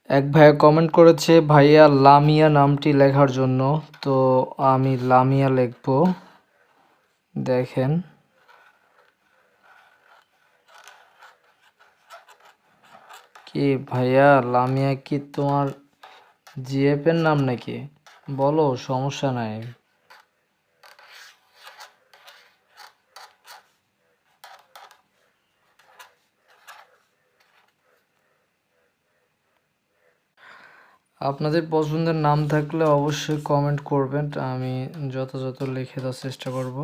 এক ভাইয়া কমেন্ট করেছে ভাইয়া লামিয়া নামটি লেখার জন্য। তো আমি লামিয়া লিখব। দেখেন কি ভাইয়া, লামিয়া কি তোমার জিএফ এর নাম নাকি? বলো, সমস্যা নাই। আপনাদের পছন্দের নাম থাকলে অবশ্যই কমেন্ট করবেন, আমি যথাযথ লিখে দেওয়ার চেষ্টা করব।